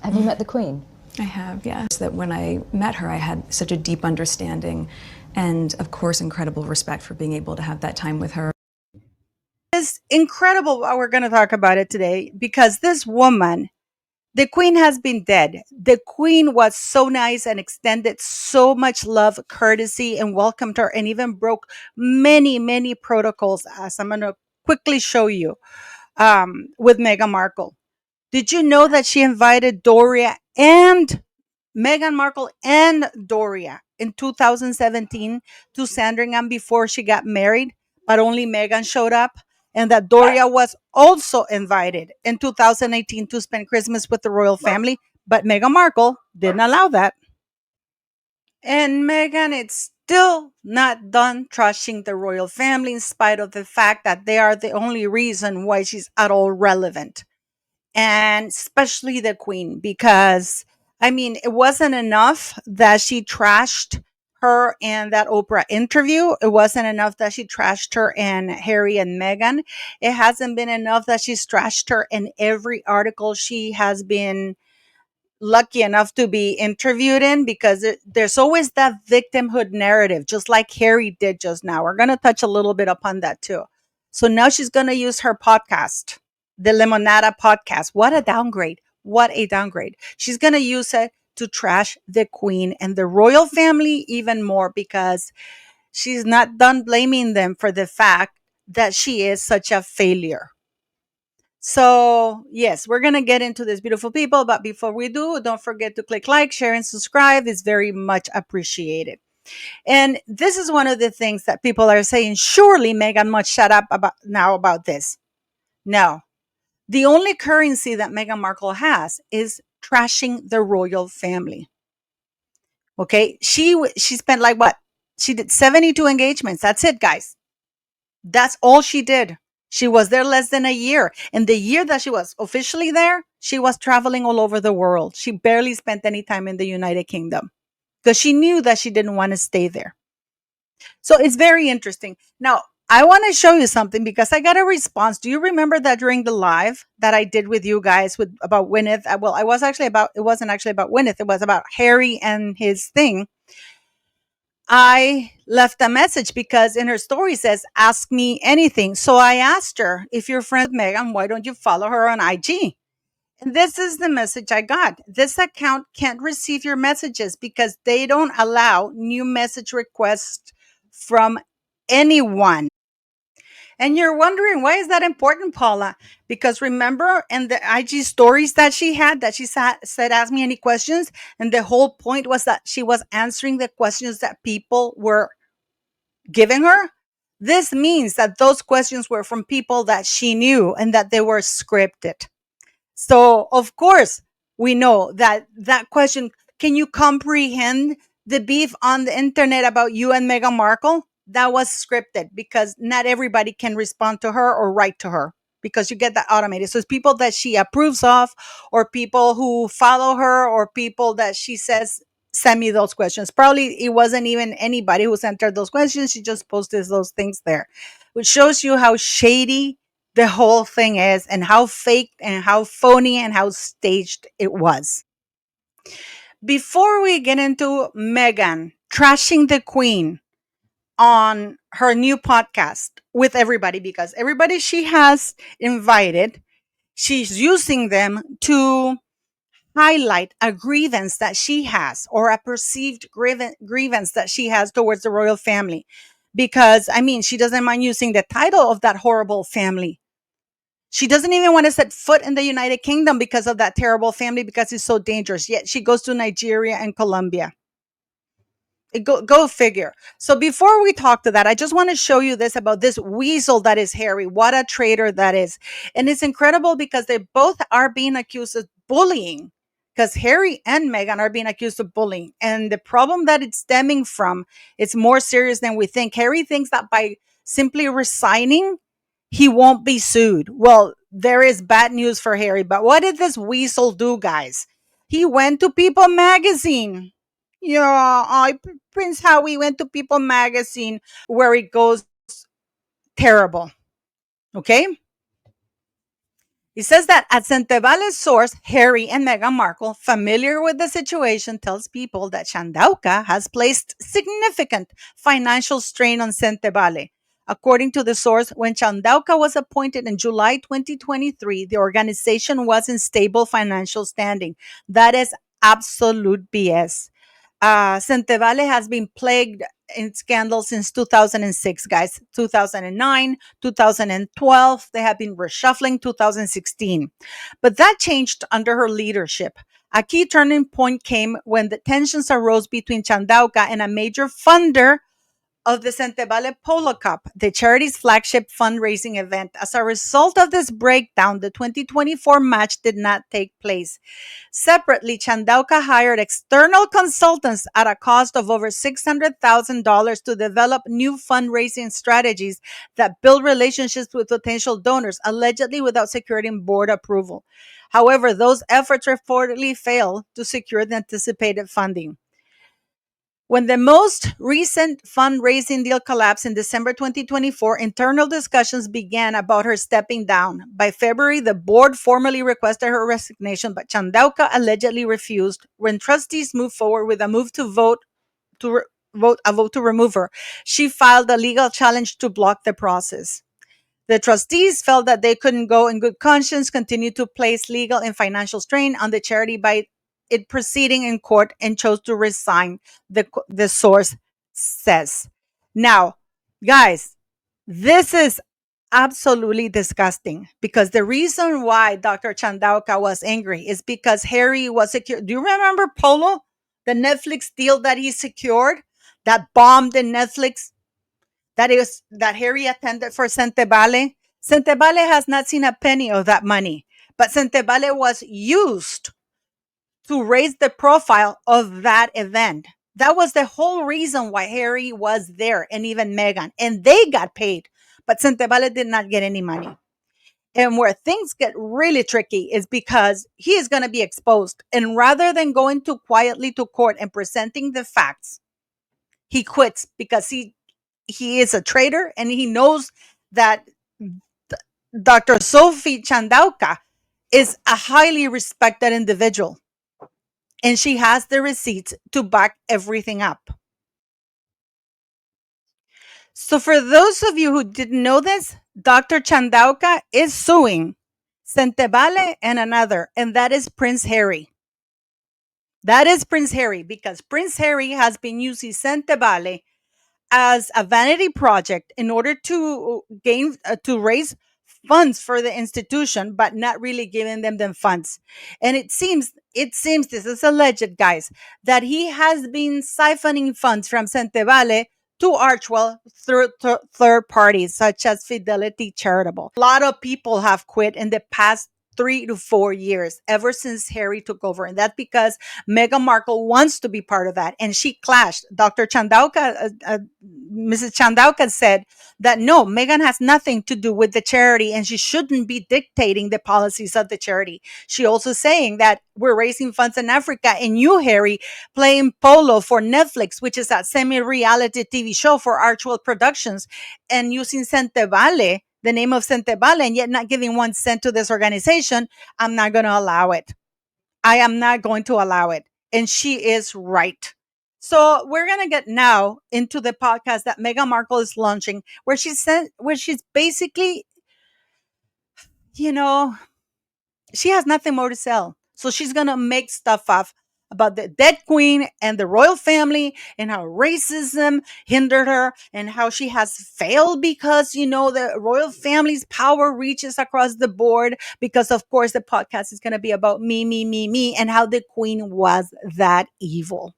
Have you met the Queen? I have, yes. That when I met her, I had such a deep understanding and, of course, incredible respect for being able to have that time with her. It's incredible what we're going to talk about it today because this woman, the Queen, has been dead. The Queen was so nice and extended so much love, courtesy, and welcomed her and even broke many, many protocols, as I'm going to quickly show you with Meghan Markle. Did you know that she invited Meghan Markle and Doria in 2017 to Sandringham before she got married, but only Meghan showed up? And that Doria was also invited in 2018 to spend Christmas with the royal family, but Meghan Markle didn't allow that. And Meghan, it's still not done trashing the royal family in spite of the fact that they are the only reason why she's at all relevant, and especially the Queen, because I mean, it wasn't enough that she trashed her in that Oprah interview. It wasn't enough that she trashed her in Harry and Meghan. It hasn't been enough that she's trashed her in every article she has been lucky enough to be interviewed in, because there's always that victimhood narrative, just like Harry did just now. We're going to touch a little bit upon that too. So now she's going to use her podcast, the Lemonada podcast. What a downgrade. What a downgrade. She's going to use it to trash the Queen and the royal family even more, because she's not done blaming them for the fact that she is such a failure. So, yes, we're going to get into this, beautiful people. But before we do, don't forget to click like, share, and subscribe. It's very much appreciated. And this is one of the things that people are saying, surely Meghan must shut up about this. No. The only currency that Meghan Markle has is trashing the royal family. Okay? She spent like what? She did 72 engagements. That's it, guys. That's all she did. She was there less than a year. And the year that she was officially there, she was traveling all over the world. She barely spent any time in the United Kingdom because she knew that she didn't want to stay there. So it's very interesting. Now, I want to show you something because I got a response. Do you remember that during the live that I did with you guys about Gwyneth? Well, it wasn't actually about Gwyneth. It was about Harry and his thing. I left a message because in her story says, ask me anything. So I asked her, if you're friends with Meghan, why don't you follow her on IG? And this is the message I got. This account can't receive your messages because they don't allow new message requests from anyone. And you're wondering, why is that important, Paula? Because remember in the IG stories that she had, that she said, ask me any questions. And the whole point was that she was answering the questions that people were giving her. This means that those questions were from people that she knew and that they were scripted. So, of course, we know that that question, can you comprehend the beef on the internet about you and Meghan Markle? That was scripted because not everybody can respond to her or write to her, because you get that automated. So it's people that she approves of, or people who follow her, or people that she says, send me those questions. Probably it wasn't even anybody who sent her those questions. She just posted those things there, which shows you how shady the whole thing is, and how fake and how phony and how staged it was. Before we get into Meghan trashing the Queen on her new podcast with everybody, because everybody she has invited, she's using them to highlight a grievance that she has, or a perceived grievance that she has towards the royal family. Because, I mean, she doesn't mind using the title of that horrible family. She doesn't even want to set foot in the United Kingdom because of that terrible family, because it's so dangerous. Yet she goes to Nigeria and Colombia. Go figure. So before we talk to that, I just want to show you this about this weasel that is Harry. What a traitor that is. And it's incredible because they both are being accused of bullying, because Harry and Meghan are being accused of bullying. And the problem that it's stemming from, it's more serious than we think. Harry thinks that by simply resigning, he won't be sued. Well, there is bad news for Harry. But what did this weasel do, guys? He went to People magazine. Yeah, Prince Harry went to People magazine, where it goes terrible. Okay? He says that at Sentebale's source, Harry and Meghan Markle, familiar with the situation, tells people that Chandauka has placed significant financial strain on Sentebale. According to the source, when Chandauka was appointed in July 2023, the organization was in stable financial standing. That is absolute BS. Sentebale has been plagued in scandals since 2006, guys. 2009, 2012. They have been reshuffling 2016. But that changed under her leadership. A key turning point came when the tensions arose between Chandauka and a major funder of the Sentebale Polo Cup, the charity's flagship fundraising event. As a result of this breakdown, the 2024 match did not take place. Separately, Chandauka hired external consultants at a cost of over $600,000 to develop new fundraising strategies that build relationships with potential donors, allegedly without securing board approval. However, those efforts reportedly failed to secure the anticipated funding. When the most recent fundraising deal collapsed in December 2024, internal discussions began about her stepping down. By February, the board formally requested her resignation, but Chandauka allegedly refused. When trustees moved forward with a move to vote to remove her, she filed a legal challenge to block the process. The trustees felt that they couldn't go in good conscience continue to place legal and financial strain on the charity by it proceeding in court and chose to resign, the source says. Now, guys, this is absolutely disgusting because the reason why Dr. Chandauka was angry is because Harry was secure. Do you remember Polo? The Netflix deal that he secured that bombed in Netflix? That Harry attended for Sentebale. Sentebale has not seen a penny of that money, but Sentebale was used to raise the profile of that event. That was the whole reason why Harry was there and even Meghan, and they got paid, but Sentebale did not get any money. And where things get really tricky is because he is going to be exposed. And rather than going to quietly to court and presenting the facts, he quits because he is a traitor and he knows that Dr. Sophie Chandauka is a highly respected individual and she has the receipts to back everything up. So, for those of you who didn't know this, Dr. Chandauka is suing Sentebale and another, and that is Prince Harry. That is Prince Harry because Prince Harry has been using Sentebale as a vanity project in order to to raise funds for the institution, but not really giving them funds. And it seems this is alleged, guys, that he has been siphoning funds from Sentebale to Archwell through third parties such as Fidelity Charitable. A lot of people have quit in the past 3 to 4 years ever since Harry took over. And that's because Meghan Markle wants to be part of that. And she clashed. Dr. Chandauka, Mrs. Chandauka said that no, Meghan has nothing to do with the charity and she shouldn't be dictating the policies of the charity. She also saying that we're raising funds in Africa and you, Harry, playing polo for Netflix, which is a semi-reality TV show for Archwell Productions, and using Sentebale, the name of Sentebale, and yet not giving 1 cent to this organization. I'm not going to allow it. I am not going to allow it. And she is right. So we're gonna get now into the podcast that Meghan Markle is launching, where she's basically, you know, she has nothing more to sell. So she's gonna make stuff up about the dead queen and the royal family and how racism hindered her and how she has failed because the royal family's power reaches across the board, because of course the podcast is gonna be about me, and how the queen was that evil.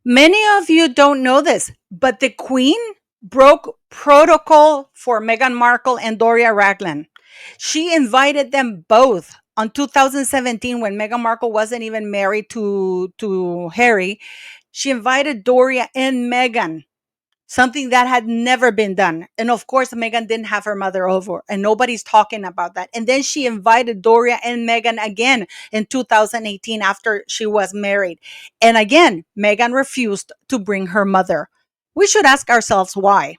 Many of you don't know this, but the Queen broke protocol for Meghan Markle and Doria Ragland. She invited them both on 2017 when Meghan Markle wasn't even married to Harry. She invited Doria and Meghan, something that had never been done. And of course, Meghan didn't have her mother over, and nobody's talking about that. And then she invited Doria and Meghan again in 2018 after she was married. And again, Meghan refused to bring her mother. We should ask ourselves why.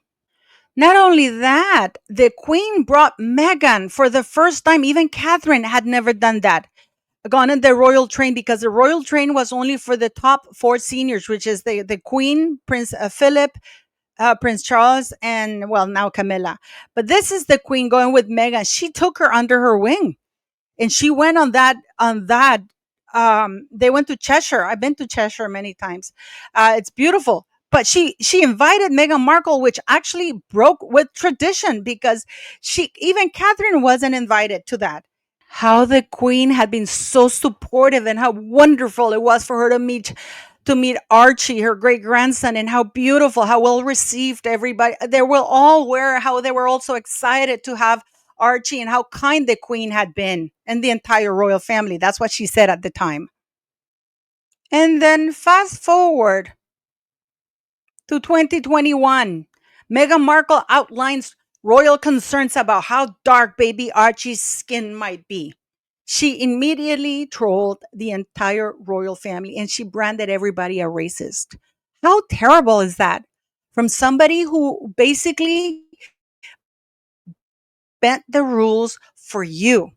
Not only that, the Queen brought Meghan for the first time. Even Catherine had never done that. Gone in the royal train, because the royal train was only for the top four seniors, which is the Queen, Prince Philip, Prince Charles, and well, now Camilla. But this is the Queen going with Meghan. She took her under her wing, and she went on that. They went to Cheshire. I've been to Cheshire many times. It's beautiful. But she invited Meghan Markle, which actually broke with tradition, because she even Catherine wasn't invited to that. How the Queen had been so supportive, and how wonderful it was for her to meet Archie, her great grandson, and how beautiful, how well received everybody. They were all where how they were also excited to have Archie, and how kind the Queen had been, and the entire royal family. That's what she said at the time. And then fast forward to 2021, Meghan Markle outlines royal concerns about how dark baby Archie's skin might be. She immediately trolled the entire royal family, and she branded everybody a racist. How terrible is that? From somebody who basically bent the rules for you.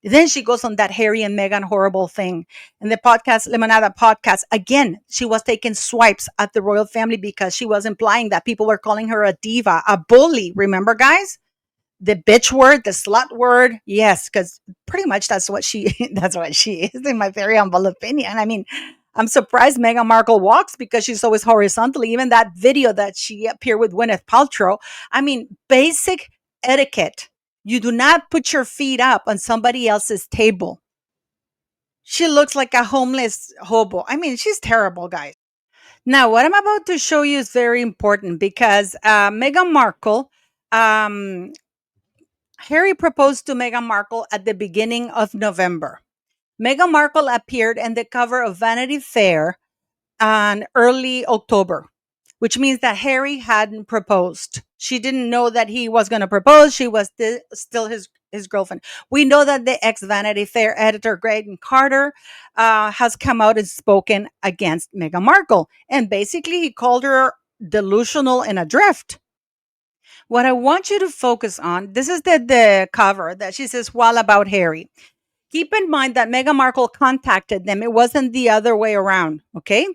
Then she goes on that Harry and Meghan horrible thing. In the podcast, Lemonada podcast, again, she was taking swipes at the royal family, because she was implying that people were calling her a diva, a bully. Remember, guys? The bitch word, the slut word. Yes, because pretty much that's what she that's what she is, in my very humble opinion. I mean, I'm surprised Meghan Markle walks, because she's always horizontally. Even that video that she appeared with Gwyneth Paltrow. I mean, basic etiquette. You do not put your feet up on somebody else's table. She looks like a homeless hobo. I mean, she's terrible, guys. Now, what I'm about to show you is very important, because Meghan Markle, um, Harry proposed to Meghan Markle at the beginning of November. Meghan Markle appeared in the cover of Vanity Fair on early October, which means that Harry hadn't proposed. She didn't know that he was going to propose. She was still his girlfriend. We know that the ex Vanity Fair editor, Graydon Carter, has come out and spoken against Meghan Markle. And basically, he called her delusional and adrift. What I want you to focus on, this is the cover that she says, "Well, about Harry." Keep in mind that Meghan Markle contacted them. It wasn't the other way around. Okay.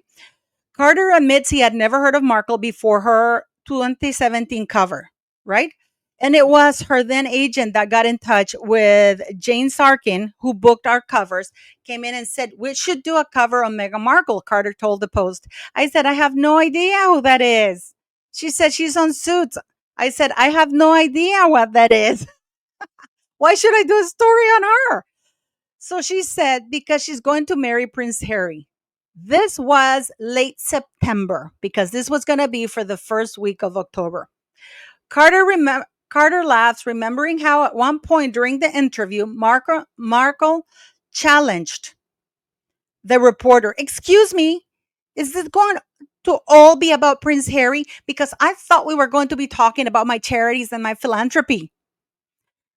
Carter admits he had never heard of Markle before her 2017 cover, right? And it was her then agent that got in touch with Jane Sarkin, who booked our covers, came in and said, "We should do a cover on Meghan Markle," Carter told the Post. I said, "I have no idea who that is." She said, "She's on Suits." I said, "I have no idea what that is. Why should I do a story on her?" So she said, because she's going to marry Prince Harry. This was late September, because this was going to be for the first week of October. Carter laughs, remembering how at one point during the interview, Markle challenged the reporter. "Excuse me, is this going to all be about Prince Harry? Because I thought we were going to be talking about my charities and my philanthropy."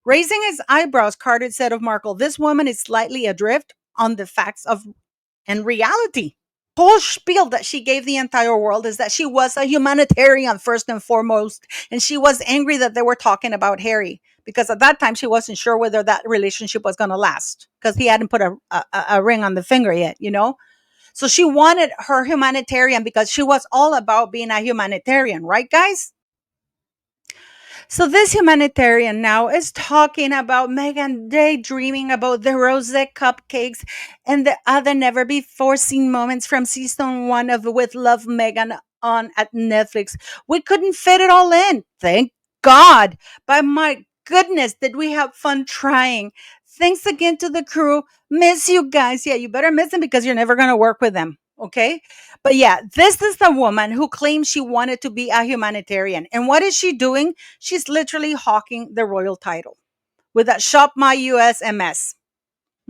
Raising his eyebrows, Carter said of Markle, "This woman is slightly adrift on the facts of and reality." Whole spiel that she gave the entire world is that she was a humanitarian first and foremost, and she was angry that they were talking about Harry, because at that time she wasn't sure whether that relationship was going to last, because he hadn't put a ring on the finger yet. So she wanted her humanitarian, because she was all about being a humanitarian, right, guys? So this humanitarian now is talking about Megan daydreaming about the rose cupcakes and the other never before seen moments from season 1 of With Love Megan on at Netflix. We couldn't fit it all in. Thank God. But my goodness, did we have fun trying. Thanks again to the crew. Miss you guys. Yeah, you better miss them, because you're never going to work with them. Okay. But yeah, this is the woman who claims she wanted to be a humanitarian. And what is she doing? She's literally hawking the royal title with that "Shop My USMS."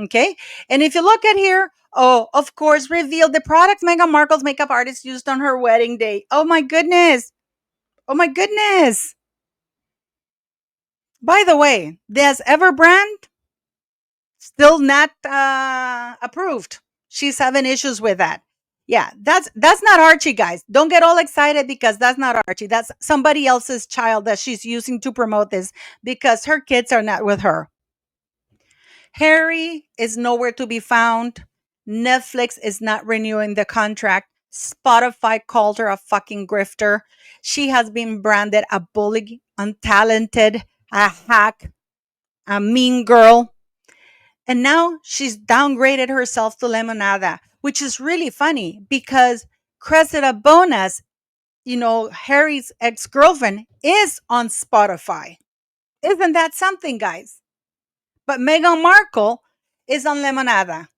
Okay. And if you look at here, oh, of course, revealed the products Meghan Markle's makeup artist used on her wedding day. Oh my goodness. Oh my goodness. By the way, this Ever brand still not approved. She's having issues with that. Yeah, that's not Archie, guys. Don't get all excited because that's not Archie. That's somebody else's child that she's using to promote this because her kids are not with her. Harry is nowhere to be found. Netflix is not renewing the contract. Spotify called her a fucking grifter. She has been branded a bully, untalented, a hack, a mean girl. And now she's downgraded herself to Lemonada, which is really funny because Cressida Bonas, Harry's ex girlfriend, is on Spotify. Isn't that something, guys? But Meghan Markle is on Lemonada.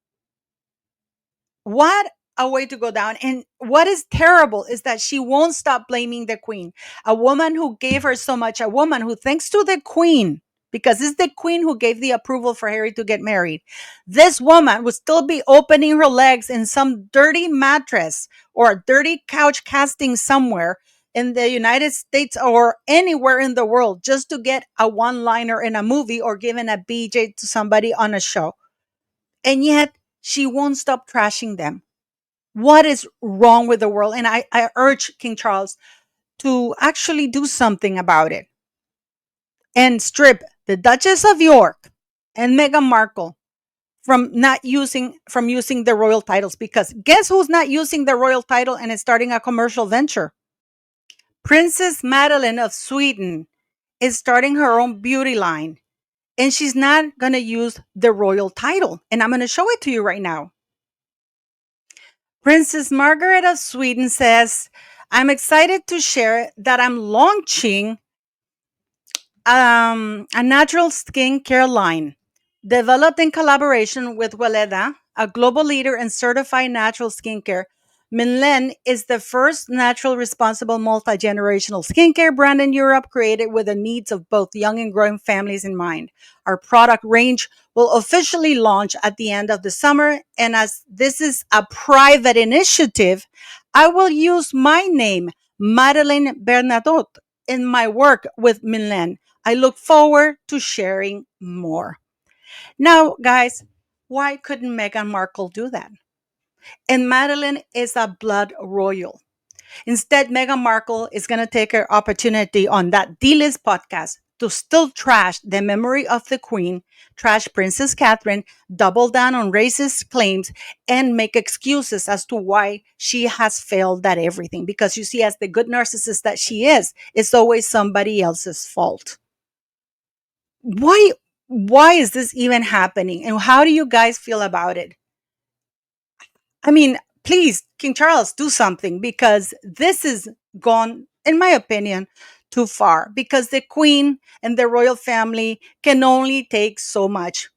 What a way to go down. And what is terrible is that she won't stop blaming the queen, a woman who gave her so much, a woman who, thanks to the queen, because it's the queen who gave the approval for Harry to get married, this woman would still be opening her legs in some dirty mattress or a dirty couch casting somewhere in the United States or anywhere in the world just to get a one liner in a movie or giving a BJ to somebody on a show. And yet she won't stop trashing them. What is wrong with the world? And I urge King Charles to actually do something about it and strip the Duchess of York and Meghan Markle from using the royal titles, because guess who's not using the royal title and is starting a commercial venture? Princess Madeline of Sweden is starting her own beauty line, and she's not going to use the royal title. And I'm going to show it to you right now. Princess Margaret of Sweden says, I'm excited to share that I'm launching a natural skincare line developed in collaboration with Weleda, a global leader in certified natural skincare. Minlen is the first natural, responsible, multi generational skincare brand in Europe created with the needs of both young and growing families in mind. Our product range will officially launch at the end of the summer. And as this is a private initiative, I will use my name, Madeleine Bernadotte, in my work with Minlen. I look forward to sharing more. Now, guys, why couldn't Meghan Markle do that? And Madeline is a blood royal. Instead, Meghan Markle is going to take her opportunity on that D-List podcast to still trash the memory of the Queen, trash Princess Catherine, double down on racist claims, and make excuses as to why she has failed at everything. Because you see, as the good narcissist that she is, it's always somebody else's fault. Why is this even happening? And how do you guys feel about it? I mean, please, King Charles, do something, because this is gone, in my opinion, too far, because the queen and the royal family can only take so much.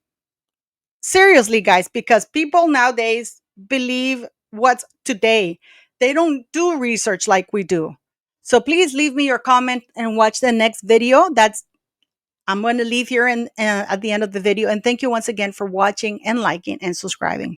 Seriously, guys, because people nowadays believe what's today. They don't do research like we do. So please leave me your comment and watch the next video. That's I'm going to leave here at the end of the video. And thank you once again for watching and liking and subscribing.